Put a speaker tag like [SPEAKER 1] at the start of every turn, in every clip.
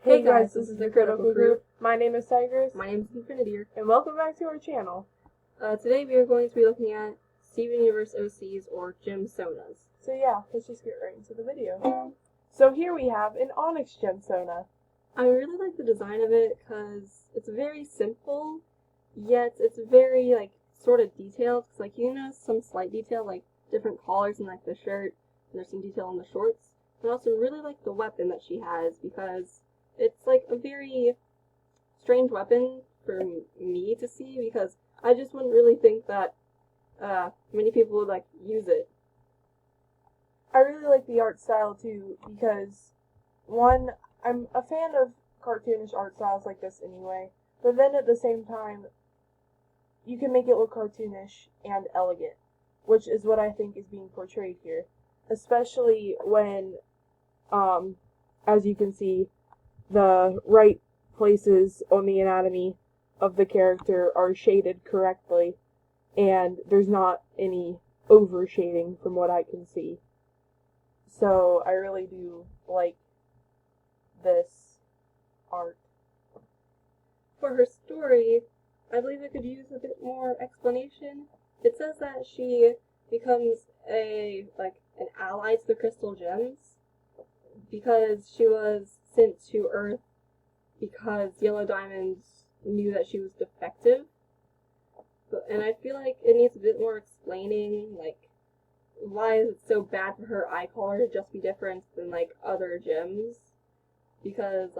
[SPEAKER 1] Hey guys, this is the Critical Group. My name is Tigris.
[SPEAKER 2] My name is Infinity,
[SPEAKER 1] and welcome back to our channel.
[SPEAKER 2] Today we are going to be looking at Steven Universe OCs or Gemsonas.
[SPEAKER 1] So yeah, let's just get right into the video. So here we have an Onyx Gemsona.
[SPEAKER 2] I really like the design of it because it's very simple, yet it's very sort of detailed. Cause you notice some slight detail, like different collars in the shirt, and there's some detail on the shorts. But I also really like the weapon that she has because it's a very strange weapon for me to see because I just wouldn't really think that many people would use it.
[SPEAKER 1] I really like the art style too because, one, I'm a fan of cartoonish art styles like this anyway, but then at the same time, you can make it look cartoonish and elegant, which is what I think is being portrayed here, especially when, as you can see, the right places on the anatomy of the character are shaded correctly, and there's not any overshading from what I can see. So I really do like this art.
[SPEAKER 2] For her story, I believe it could use a bit more explanation. It says that she becomes an ally to the crystal gems because she was sent to Earth because Yellow Diamonds knew that she was defective. And I feel like it needs a bit more explaining, why is it so bad for her eye color to just be different than other gems? Because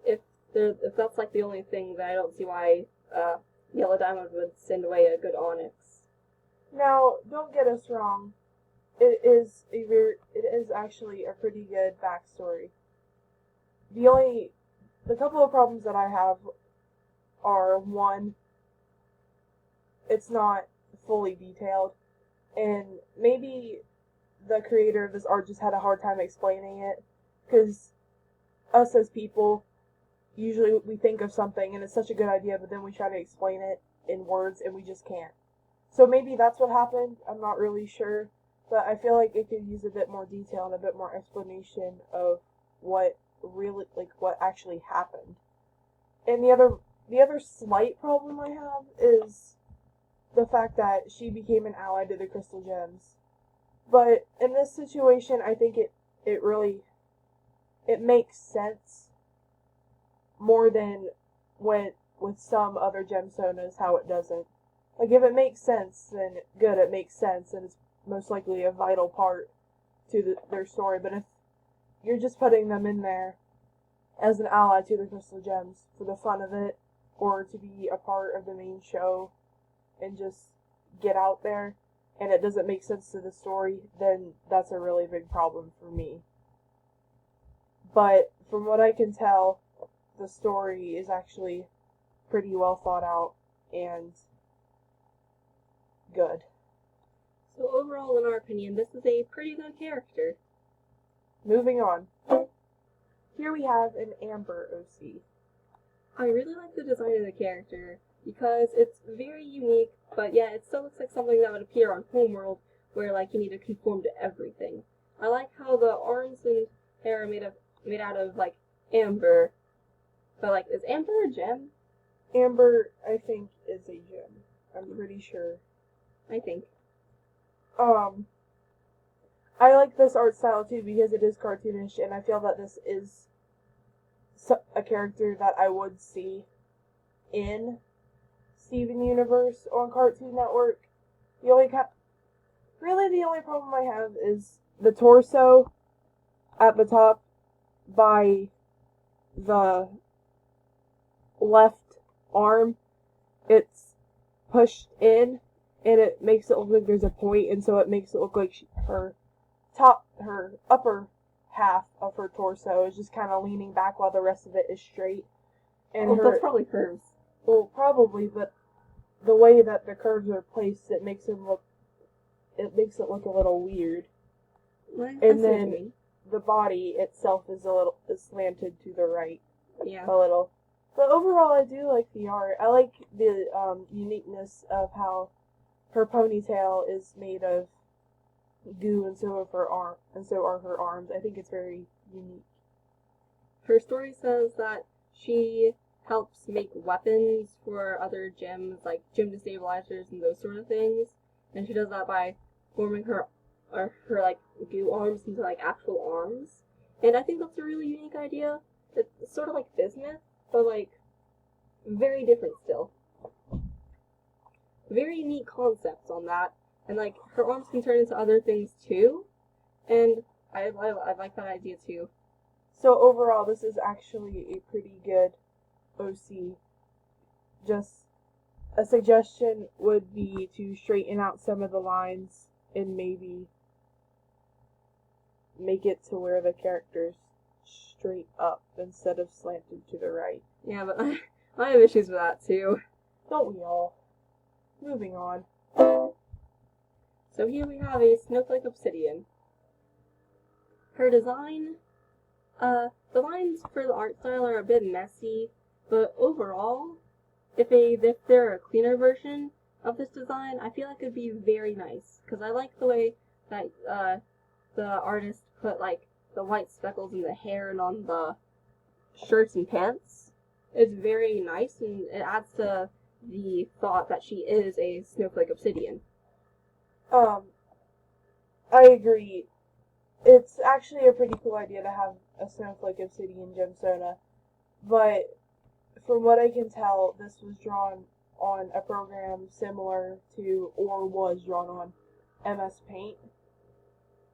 [SPEAKER 2] if that's the only thing, then I don't see why Yellow Diamond would send away a good Onyx.
[SPEAKER 1] Now, don't get us wrong. It is actually a pretty good backstory. The couple of problems that I have are, one, it's not fully detailed, and maybe the creator of this art just had a hard time explaining it, because us as people, usually we think of something and it's such a good idea, but then we try to explain it in words and we just can't. So maybe that's what happened, I'm not really sure, but I feel like it could use a bit more detail and a bit more explanation of what actually happened. And the other slight problem I have is the fact that she became an ally to the crystal gems. But in this situation, I think it makes sense more than with some other gemsonas how it doesn't. If it makes sense, then good, it makes sense, and it's most likely a vital part to their story. But if you're just putting them in there as an ally to the crystal gems for the fun of it, or to be a part of the main show and just get out there, and it doesn't make sense to the story, then that's a really big problem for me. But from what I can tell, the story is actually pretty well thought out and good.
[SPEAKER 2] So overall, in our opinion, this is a pretty good character.
[SPEAKER 1] Moving on. Here we have an Amber OC.
[SPEAKER 2] I really like the design of the character because it's very unique, but yeah, it still looks like something that would appear on Homeworld, where you need to conform to everything. I like how the arms and hair are made out of amber, but is amber a gem?
[SPEAKER 1] Amber, I think, is a gem. I'm pretty sure.
[SPEAKER 2] I think.
[SPEAKER 1] I like this art style too because it is cartoonish, and I feel that this is a character that I would see in Steven Universe on Cartoon Network. The only problem I have is the torso at the top by the left arm. It's pushed in, and it makes it look like there's a point, and so it makes it look like her upper half of her torso is just kind of leaning back while the rest of it is straight.
[SPEAKER 2] And that's probably curves.
[SPEAKER 1] Well, probably, but the way that the curves are placed, it makes it look a little weird. And then the body itself is slanted to the right.
[SPEAKER 2] Yeah.
[SPEAKER 1] A little. But overall, I do like the art. I like the uniqueness of how her ponytail is made of goo, and so are her arms. I think it's very unique.
[SPEAKER 2] her story says that she helps make weapons for other gyms, like gym destabilizers and those sort of things. And she does that by forming her like goo arms into like actual arms. And I think that's a really unique idea. It's sort of like Bismuth, but like very different still. Very neat concepts on that. And like her arms can turn into other things too. And I like that idea too.
[SPEAKER 1] So overall, this is actually a pretty good OC. Just a suggestion would be to straighten out some of the lines and maybe make it to where the character's straight up instead of slanted to the right.
[SPEAKER 2] Yeah, but I have issues with that too.
[SPEAKER 1] Don't we all? Moving on.
[SPEAKER 2] So here we have a snowflake obsidian. Her design, the lines for the art style are a bit messy, but overall, if there are a cleaner version of this design, I feel like it'd be very nice, because I like the way that the artist put like the white speckles in the hair and on the shirts and pants. It's very nice, and it adds to the thought that she is a snowflake obsidian.
[SPEAKER 1] I agree. It's actually a pretty cool idea to have a snowflake obsidian gemstone, but from what I can tell, this was drawn on a program similar to, or was drawn on, MS Paint.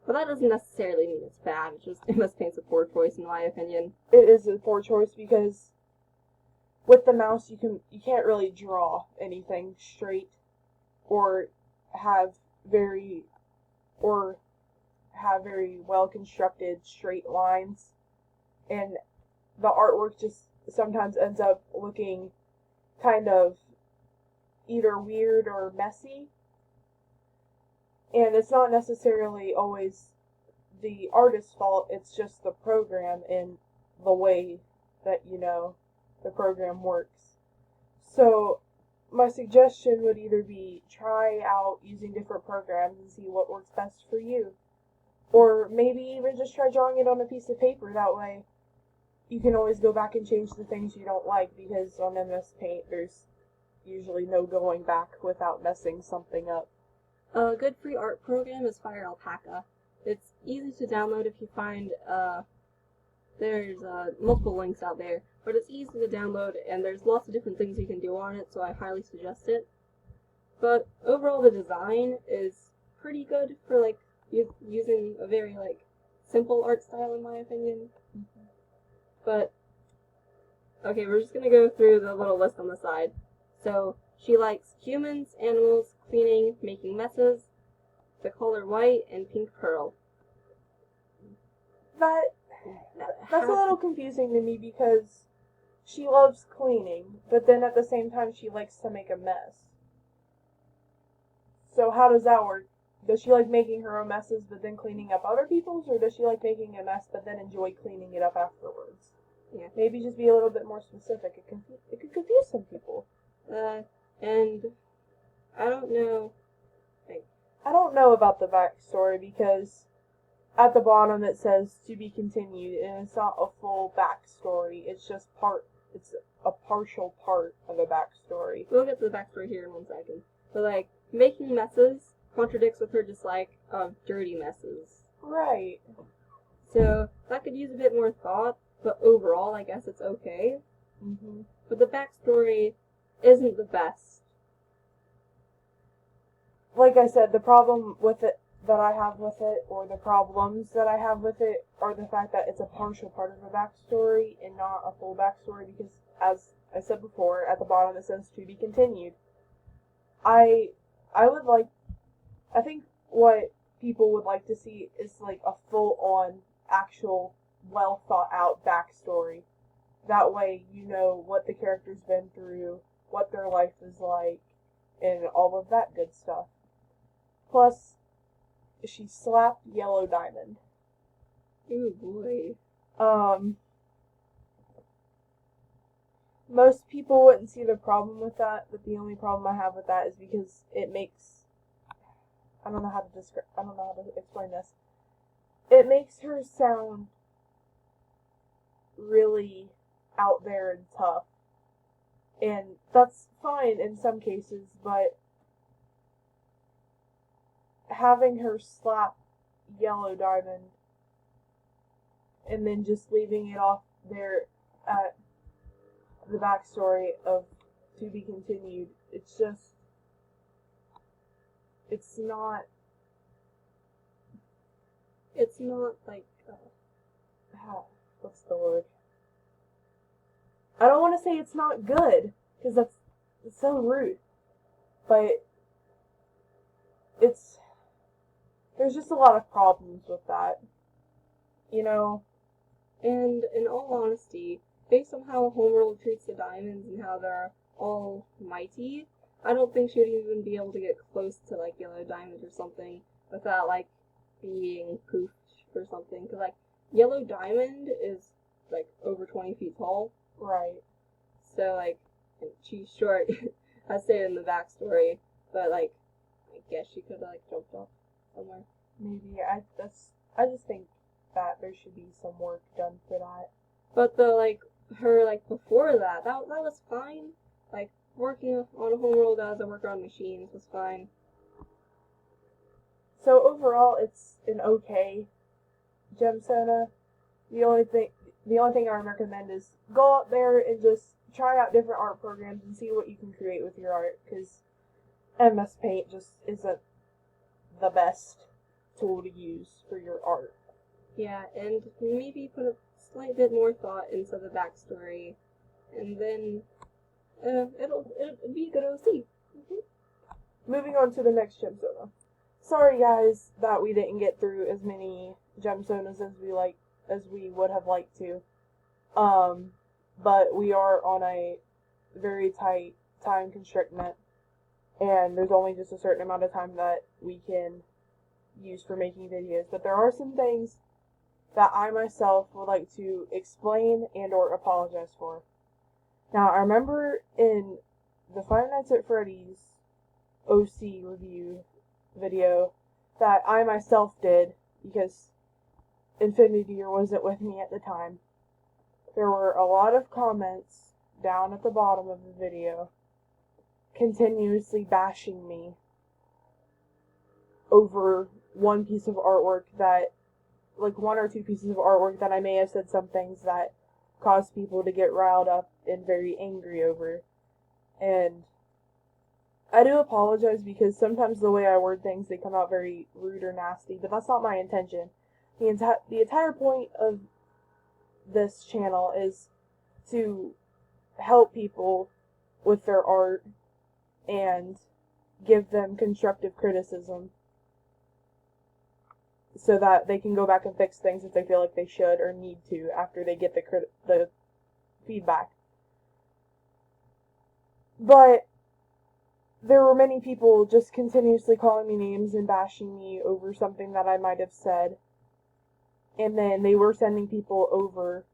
[SPEAKER 2] But that doesn't necessarily mean it's bad. It's just MS Paint's a poor choice in my opinion.
[SPEAKER 1] It is a poor choice because with the mouse you can't really draw anything straight or have very well constructed straight lines, and the artwork just sometimes ends up looking kind of either weird or messy, and it's not necessarily always the artist's fault, it's just the program and the way that the program works. So my suggestion would either be try out using different programs and see what works best for you. Or maybe even just try drawing it on a piece of paper. That way you can always go back and change the things you don't like, because on MS Paint there's usually no going back without messing something up.
[SPEAKER 2] A good free art program is Fire Alpaca. It's easy to download if you find, there's multiple links out there, but it's easy to download and there's lots of different things you can do on it, so I highly suggest it. But overall the design is pretty good for like using a very like simple art style in my opinion. But okay, we're just gonna go through the little list on the side. So she likes humans, animals, cleaning, making messes, the color white, and pink pearl.
[SPEAKER 1] That's a little confusing to me because she loves cleaning, but then at the same time she likes to make a mess. So how does that work? Does she like making her own messes but then cleaning up other people's, or does she like making a mess but then enjoy cleaning it up afterwards?
[SPEAKER 2] Yeah.
[SPEAKER 1] Maybe just be a little bit more specific. It could confuse some people.
[SPEAKER 2] And I don't know.
[SPEAKER 1] I don't know about the backstory because at the bottom it says to be continued, and it's not a full backstory. It's a partial part of a backstory.
[SPEAKER 2] We'll get to the backstory here in 1 second. But like, making messes contradicts with her dislike of dirty messes.
[SPEAKER 1] Right.
[SPEAKER 2] So that could use a bit more thought, but overall I guess it's okay.
[SPEAKER 1] Mm-hmm.
[SPEAKER 2] But the backstory isn't the best.
[SPEAKER 1] Like I said, the problem with it that I have with it, or the problems that I have with it, are the fact that it's a partial part of a backstory and not a full backstory, because as I said before, at the bottom it says to be continued. I think what people would like to see is like a full-on, actual, well thought out backstory. That way you know what the character's been through, what their life is like, and all of that good stuff. Plus, she slapped Yellow Diamond.
[SPEAKER 2] Ooh boy.
[SPEAKER 1] Most people wouldn't see the problem with that, but the only problem I have with that is because it makes, I don't know how to explain this. It makes her sound really out there and tough. And that's fine in some cases, but having her slap Yellow Diamond and then just leaving it off there at the backstory of to be continued, it's not
[SPEAKER 2] like,
[SPEAKER 1] what's the word? I don't want to say it's not good, because it's so rude, but there's just a lot of problems with that, you know?
[SPEAKER 2] and in all honesty, based on how Homeworld treats the diamonds and how they're all mighty, I don't think she would even be able to get close to, like, Yellow Diamond or something without, like, being poofed or something. Because, like, Yellow Diamond is, like, over 20 feet tall.
[SPEAKER 1] Right.
[SPEAKER 2] So, like, she's short, as stated in the backstory, but, like, I guess she could have, like, jumped off somewhere.
[SPEAKER 1] Maybe. I just think that there should be some work done for that.
[SPEAKER 2] But her, before that was fine. Like, working on a Homeworld as a worker on machines was fine.
[SPEAKER 1] So overall, it's an okay Gemsona. The only thing I recommend is go out there and just try out different art programs and see what you can create with your art, because MS Paint just isn't the best tool to use for your art.
[SPEAKER 2] Yeah, and maybe put a slight bit more thought into the backstory, and then it'll be a good OC. Mm-hmm.
[SPEAKER 1] Moving on to the next Gemsona. Sorry guys that we didn't get through as many Gemsonas as we would have liked to. But we are on a very tight time constrictment, and there's only just a certain amount of time that we can use for making videos. But there are some things that I myself would like to explain and or apologize for. Now, I remember in the Five Nights at Freddy's OC review video that I myself did, because Infinity Gear wasn't with me at the time, there were a lot of comments down at the bottom of the video continuously bashing me over one piece of artwork that, like, one or two pieces of artwork that I may have said some things that caused people to get riled up and very angry over. And I do apologize, because sometimes the way I word things, they come out very rude or nasty, but that's not my intention. The entire point of this channel is to help people with their art and give them constructive criticism so that they can go back and fix things if they feel like they should or need to after they get the feedback. But there were many people just continuously calling me names and bashing me over something that I might have said. And then they were sending people over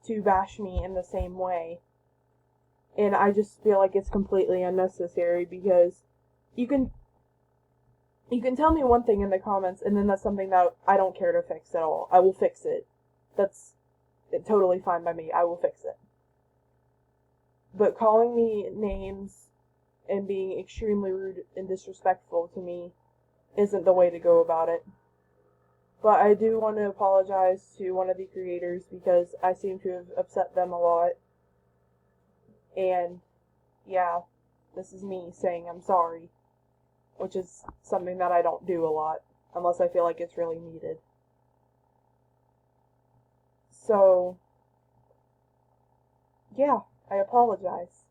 [SPEAKER 1] to bash me in the same way. And I just feel like it's completely unnecessary, because you can tell me one thing in the comments, and then that's something that I don't care to fix at all. I will fix it. That's totally fine by me. I will fix it. But calling me names and being extremely rude and disrespectful to me isn't the way to go about it. But I do want to apologize to one of the creators, because I seem to have upset them a lot. And yeah, this is me saying I'm sorry, which is something that I don't do a lot unless I feel like it's really needed. So yeah, I apologize.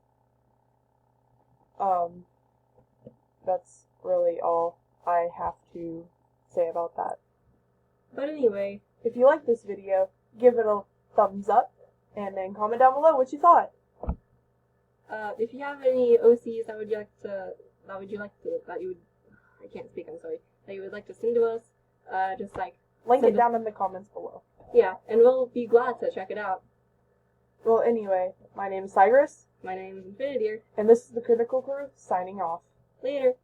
[SPEAKER 1] That's really all I have to say about that.
[SPEAKER 2] But anyway,
[SPEAKER 1] if you like this video, give it a thumbs up, and then comment down below what you thought.
[SPEAKER 2] If you have any OCs that you would like to send to us, just like
[SPEAKER 1] link it down in the comments below.
[SPEAKER 2] Yeah, and we'll be glad to check it out.
[SPEAKER 1] Well, anyway, my name is Cyrus.
[SPEAKER 2] My name is Infinity,
[SPEAKER 1] and this is the Critical Crew signing off.
[SPEAKER 2] Later.